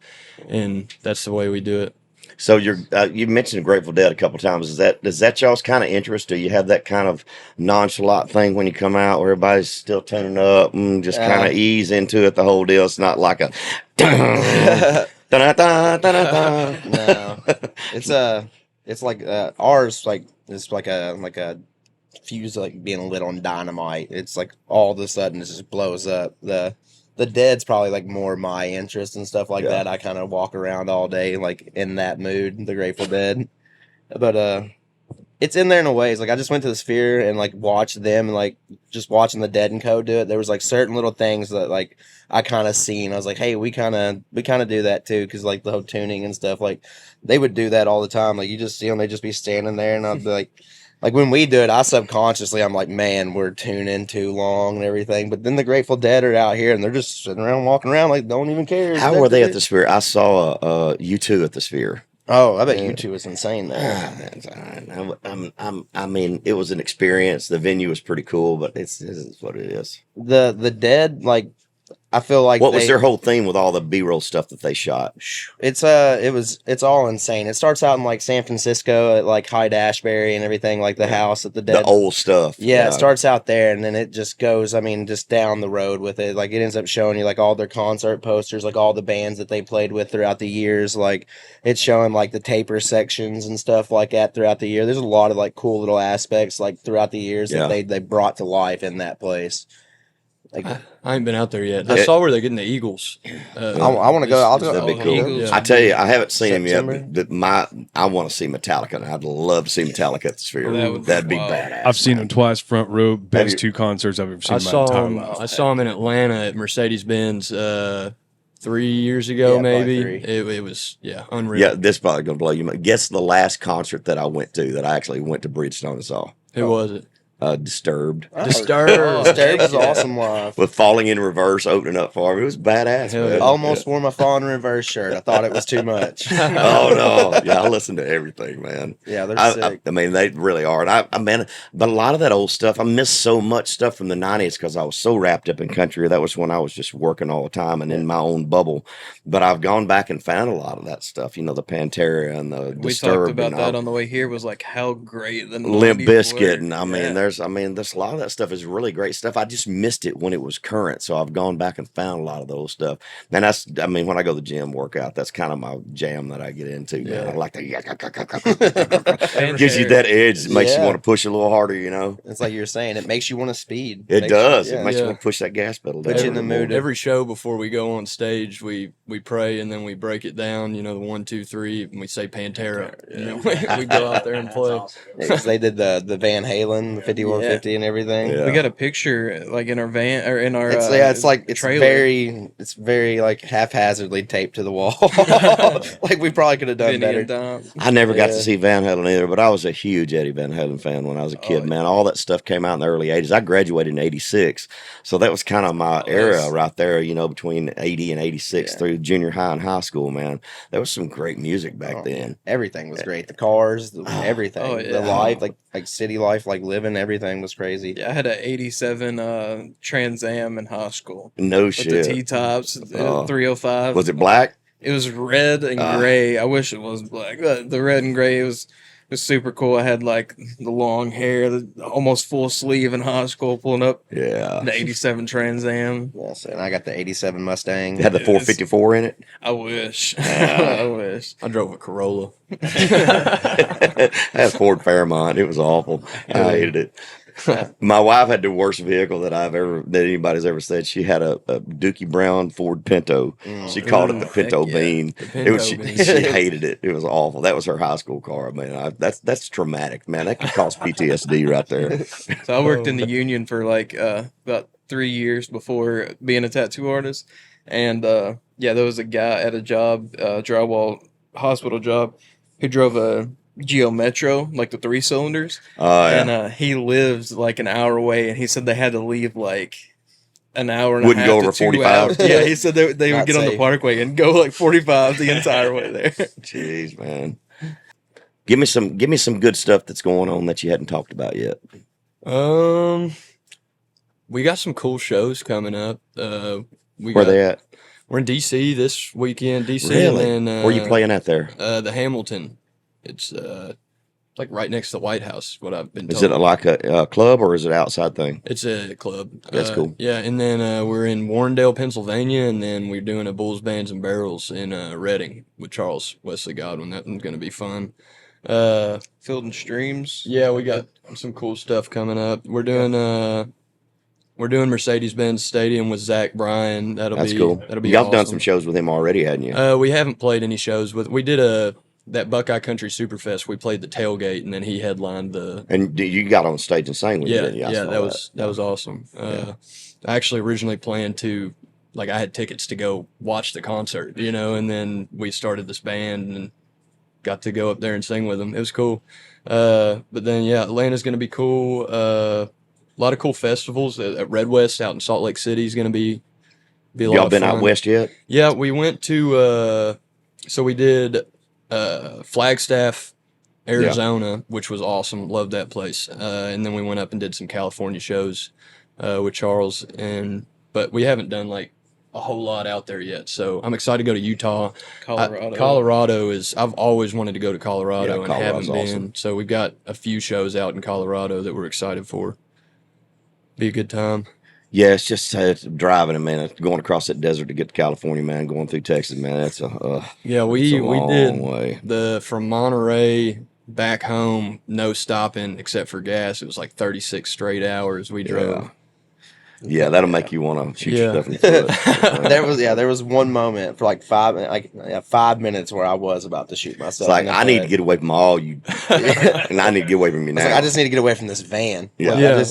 and that's the way we do it. So you mentioned Grateful Dead a couple times. Does that y'all's kind of interest? Do you have that kind of nonchalant thing when you come out where everybody's still tuning up and just kind of ease into it, the whole deal? It's not like a no. It's like ours, like it's like a fuse like being lit on dynamite. It's like all of a sudden it just blows up. The Dead's probably like more my interest and stuff like that. I kind of walk around all day like in that mood, the Grateful Dead. But it's in there in a way. It's like I just went to the Sphere and like watched them, and like just watching the Dead and Co do it. There was like certain little things that like I kind of seen. I was like, hey, we kind of do that too, because like the whole tuning and stuff, like they would do that all the time. Like you just see them, they just be standing there, and I'd be like when we do it, I subconsciously I'm like, man, we're tuning too long and everything. But then the Grateful Dead are out here and they're just sitting around, walking around, like don't even care. How were they at the Sphere? I saw U2 at the Sphere. Oh, I bet U2 was insane there. I mean, it was an experience. The venue was pretty cool, but this is what it is. The Dead, like, I feel like what was their whole theme with all the B-roll stuff that they shot? It's all insane. It starts out in like San Francisco at like Hyde Ashbury and everything, like the house at the Dead. The old stuff. Yeah, it starts out there and then it just goes, I mean, just down the road with it. Like it ends up showing you like all their concert posters, like all the bands that they played with throughout the years. Like it's showing like the taper sections and stuff like that throughout the year. There's a lot of like cool little aspects like throughout the years that they brought to life in that place. Like, I ain't been out there yet. I saw where they're getting the Eagles. I want to go. I'll go. That'd be cool. Eagles. I tell you, I haven't seen them yet. But I want to see Metallica, and I'd love to see Metallica at the Sphere. That'd be badass. I've seen them twice, front row. Best two concerts I've ever seen in my entire life. I saw them in Atlanta at Mercedes-Benz 3 years ago, maybe. It was unreal. Yeah, this is probably gonna blow you. Guess the last concert that I went to that I actually went to Bridgestone and saw. Who was it? Disturbed. Disturbed is awesome live. With Falling in Reverse opening up for him. It was badass, man. Almost wore my Falling in Reverse shirt. I thought it was too much. Oh, no. Yeah, I listen to everything, man. Yeah, they're sick. I mean, they really are. And but a lot of that old stuff, I miss so much stuff from the 90s because I was so wrapped up in country. That was when I was just working all the time and in my own bubble. But I've gone back and found a lot of that stuff, the Pantera and the We Disturbed. talked about that on the way here, was like how great the Limp 90s Bizkit, were. and there's a lot of that stuff is really great stuff. I just missed it when it was current, so I've gone back and found a lot of those stuff. And when I go to the gym workout, that's kind of my jam that I get into. Yeah. Man. I like that. Gives you that edge. It makes you want to push a little harder. It's like you were saying. It makes you want to speed. It does. It makes you want to push that gas pedal. Put you in the mood. Every show before we go on stage, we pray and then we break it down. The 1, 2, 3, and we say Pantera. We go out there and play. Because they did the Van Halen, the 5150 and everything. We got a picture like in our van or in our it's trailer. very like haphazardly taped to the wall. Like we probably could have done better. I never got to see Van Halen either, but I was a huge Eddie Van Halen fan when I was a kid. Man, all that stuff came out in the early 80s. I graduated in 86, so that was kind of my era right there, between 80 and 86 through junior high and high school, man. There was some great music back then. Everything was great. The cars, everything. The life, like city life, like living, everything was crazy. Yeah, I had an 87 Trans Am in high school. No with shit. The T-tops, 305. Was it black? It was red and gray. I wish it was black. The red and gray was super cool. I had like the long hair, the almost full sleeve in high school, pulling up. Yeah. The 87 Trans Am. Yes, and I got the 87 Mustang. It had the 454 in it. I wish. I wish. I drove a Corolla. I had a Ford Fairmont. It was awful. I hated it. My wife had the worst vehicle that anybody's ever said. She had a Dookie Brown Ford Pinto. She called it the Pinto Bean. She hated it. It was awful. That was her high school car. Man, that's traumatic, man. That could cause PTSD right there. So I worked in the union for like about 3 years before being a tattoo artist, and there was a guy at a job, drywall hospital job, who drove a Geo Metro, like the 3 cylinders. Oh, yeah. And he lived like an hour away, and he said they had to leave like an hour and Wouldn't a half go over to 2 45. hours. Yeah, he said they would get on the parkway and go like 45 the entire way there. Jeez, man. Give me some good stuff that's going on that you hadn't talked about yet. We got some cool shows coming up. Where they at? We're in DC this weekend. DC, Really? and then Where are you playing at there? The Hamilton. It's like right next to the White House. What I've been told. Is it like a club or is it an outside thing? It's a club. That's cool. Yeah, and then we're in Warrendale, Pennsylvania, and then we're doing a Bulls, Bands, and Barrels in Reading with Charles Wesley Godwin. That one's going to be fun. Field and Streams. Yeah, we got some cool stuff coming up. We're doing Mercedes-Benz Stadium with Zach Bryan. That's cool. That'll be Y'all awesome. done some shows with him already, hadn't you? We haven't played any shows with. We did that Buckeye Country Superfest. We played the tailgate, and then he headlined the. And you got on stage and sang with him. Yeah, that was awesome. I actually originally planned to, like, I had tickets to go watch the concert, and then we started this band and got to go up there and sing with him. It was cool. But then Atlanta's going to be cool. A lot of cool festivals. At Red West out in Salt Lake City is going to be a lot of fun. Y'all been out west yet? Yeah, we went to. So we did. Flagstaff, Arizona, which was awesome. Loved that place. And then we went up and did some California shows with Charles. But we haven't done like a whole lot out there yet. So I'm excited to go to Utah. Colorado I've always wanted to go to Colorado and haven't been. Awesome. So we've got a few shows out in Colorado that we're excited for. Be a good time. Yeah, it's just driving, man. Going across that desert to get to California, man. Going through Texas, man. That's a we did way. From Monterey back home, no stopping except for gas. It was like 36 straight hours we drove. Yeah, that'll make you want to shoot yourself in the foot. There was one moment for like 5 minutes where I was about to shoot myself. It's like, I need to get away from all you, and I need to get away from you now. I just need to get away from this van. Yeah.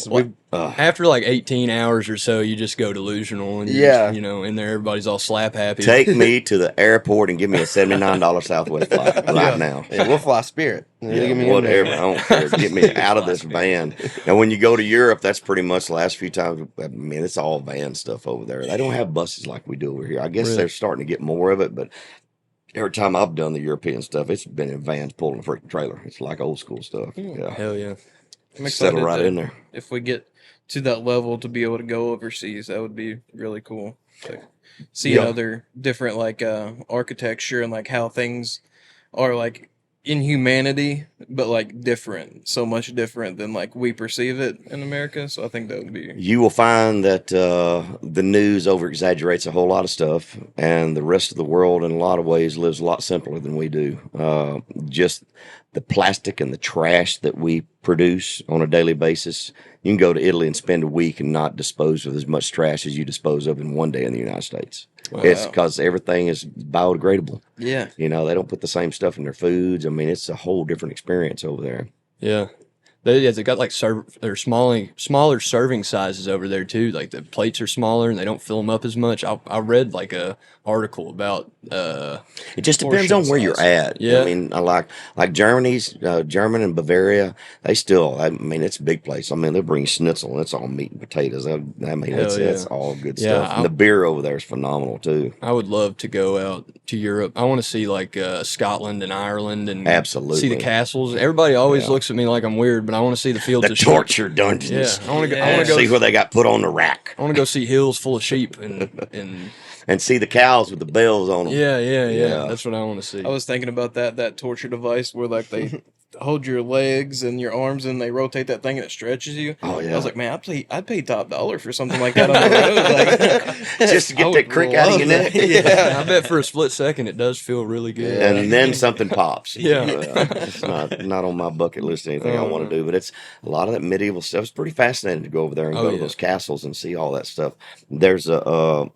after like 18 hours or so, you just go delusional, and you're just, in there, everybody's all slap happy. Take me to the airport and give me a $79 Southwest flight right now. Yeah, we'll fly Spirit. Whatever. I don't care. Get me out of this van. Now, when you go to Europe, that's pretty much the last few times. I mean, it's all van stuff over there. They don't have buses like we do over here. I guess they're starting to get more of it, but every time I've done the European stuff, it's been in vans pulling a freaking trailer. It's like old school stuff. Yeah. Hell yeah. I'm Settle right in there. If we get to that level to be able to go overseas, that would be really cool. Like, see other different like architecture and like how things are like in humanity, but like different, so much different than like we perceive it in America. So I think that would be. You will find that the news over exaggerates a whole lot of stuff, and the rest of the world, in a lot of ways, lives a lot simpler than we do. Just the plastic and the trash that we produce on a daily basis. You can go to Italy and spend a week and not dispose of as much trash as you dispose of in one day in the United States. Wow. It's because everything is biodegradable. Yeah. They don't put the same stuff in their foods. I mean, it's a whole different experience over there. Yeah. They got like they're smaller serving sizes over there too. Like the plates are smaller and they don't fill them up as much. I read like a article about it just depends on where you're at. Yeah, I mean, I like German and Bavaria. They still, I mean, it's a big place. I mean, they bring schnitzel and it's all meat and potatoes. I mean, it's all good stuff. And the beer over there is phenomenal too. I would love to go out to Europe. I want to see like Scotland and Ireland and absolutely see the castles. Everybody always looks at me like I'm weird, but I want to see the fields of torture dungeons. Yeah, I want to go see where they got put on the rack. I want to go see hills full of sheep and see the cows with the bells on them. Yeah. That's what I want to see. I was thinking about that torture device where like they hold your legs and your arms and they rotate that thing and it stretches you. Oh yeah. I was like, man, I'd pay top dollar for something like that on the road, like, just to get that crick out of your neck. Yeah, I bet for a split second it does feel really good. And then something pops. Yeah, it's not on my bucket list or anything I want to do, but it's a lot of that medieval stuff. It's pretty fascinating to go over there and go to those castles and see all that stuff. There's a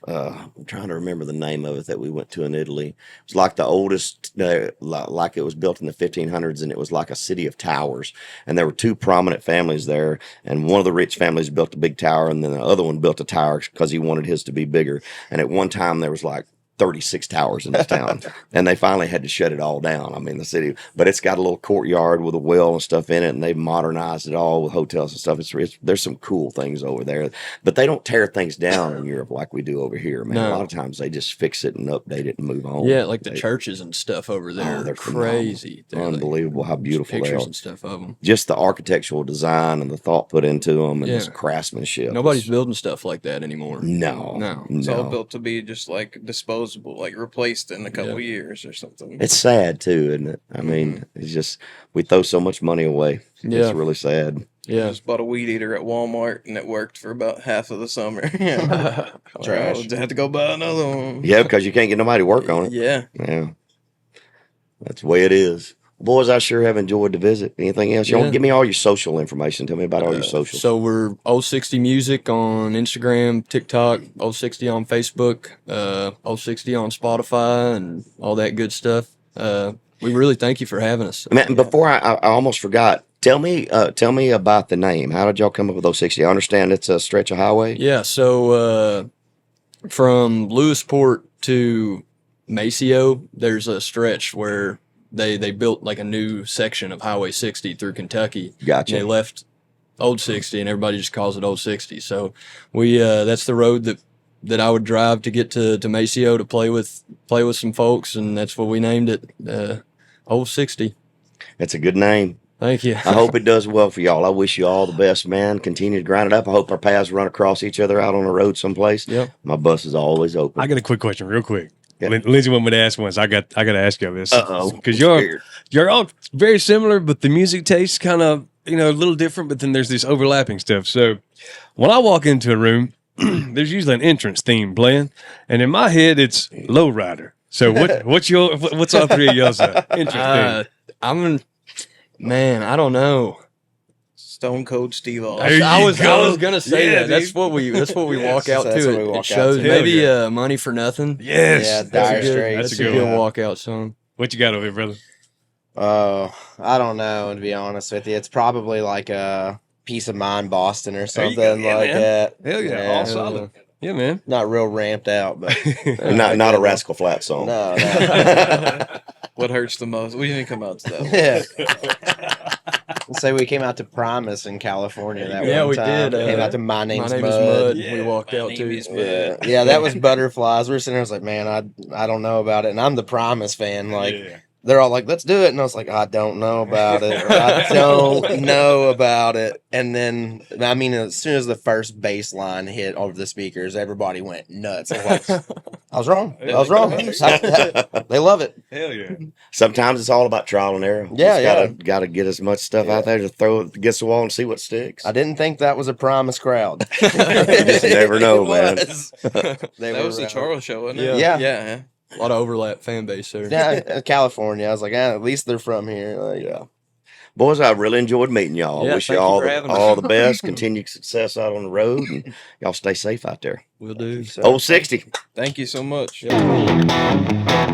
I'm trying to remember the name of it that we went to in Italy. It's like the oldest, like it was built in the 1500s, and it was like a city of towers. And there were two prominent families there, and one of the rich families built a big tower, and then the other one built a tower because he wanted his to be bigger. And at one time there was like 36 towers in this town, and they finally had to shut it all down. I mean, the city, but it's got a little courtyard with a well and stuff in it, and they've modernized it all with hotels and stuff. There's some cool things over there, but they don't tear things down in Europe like we do over here, man. No. A lot of times they just fix it and update it and move on. Yeah, like the churches and stuff over there. They're crazy. They're unbelievable how beautiful they are. Pictures and stuff of them. Just the architectural design and the thought put into them, and the craftsmanship. Nobody's building stuff like that anymore. No. It's all built to be just like disposable, like replaced in a couple years or something. It's sad too, isn't it? I mean, it's just we throw so much money away. Yeah. It's really sad. Yeah. I just bought a weed eater at Walmart and it worked for about half of the summer. Trash. I had to go buy another one. Yeah, because you can't get nobody to work on it. Yeah. That's the way it is. Boys, I sure have enjoyed the visit. Anything else? Give me all your social information. Tell me about all your socials. So we're 060 Music on Instagram, TikTok, 060 on Facebook, 060 on Spotify, and all that good stuff. We really thank you for having us. Man, before I almost forgot, tell me about the name. How did y'all come up with 060? I understand it's a stretch of highway. Yeah, so from Lewisport to Maceo, there's a stretch where they built like a new section of Highway 60 through Kentucky. Gotcha. They left Old 60 and everybody just calls it Old 60. So we that's the road that I would drive to get to Maceo to play with some folks, and that's what we named it, Old 60. That's a good name. Thank you. I hope it does well for y'all. I wish you all the best, man. Continue to grind it up. I hope our paths run across each other out on the road someplace. Yep. My bus is always open. I got a quick question, real quick. Yeah. Lindsey wanted me to ask once. I got to ask you this. Because you're all very similar, but the music taste kind of a little different. But then there's this overlapping stuff. So when I walk into a room, there's usually an entrance theme playing, and in my head it's Lowrider. So what's all three of y'all's entrance theme? I don't know. Stone Cold Steve Austin. I was gonna say that. Dude. That's what we walk out to. It shows maybe Money for Nothing. Yes. Yeah, Dire Straits. That's a good walkout song. What you got over here, brother? I don't know, to be honest with you. It's probably like Peace of Mind Boston or There you something go. Yeah, like man. that. Hell yeah, all solid. Yeah, man. Not real ramped out, but Not a Rascal Flatts song. no. What hurts the most? We didn't come out to that. Yeah. Let's say we came out to Primus in California that Yeah, one we time. did, Came out to My My Name's name Mud. is Mud. Yeah. We walked out to. Yeah, that was Butterflies. We were sitting there, I was like, man, I don't know about it. And I'm the Primus fan. Like, Yeah. they're all like, let's do it. And I was like, I don't know about it. I don't know about it. And then, I mean, as soon as the first bass line hit over the speakers, everybody went nuts. I was like, I was wrong. I was wrong. They love it. Hell yeah. Sometimes it's all about trial and error. Yeah, Just gotta get as much stuff out there to throw it against the wall and see what sticks. I didn't think that was a Primus crowd. You just never know, man. That was the Charles show, wasn't it? Yeah. Yeah. A lot of overlap fan base there. Yeah, California. I was like, at least they're from here. Like, Yeah. Boys, I really enjoyed meeting y'all. Yeah, Wish you thank you all for having us. all the best, continued success out on the road, and y'all stay safe out there. We'll do. Old 60. Thank you so much. Yeah.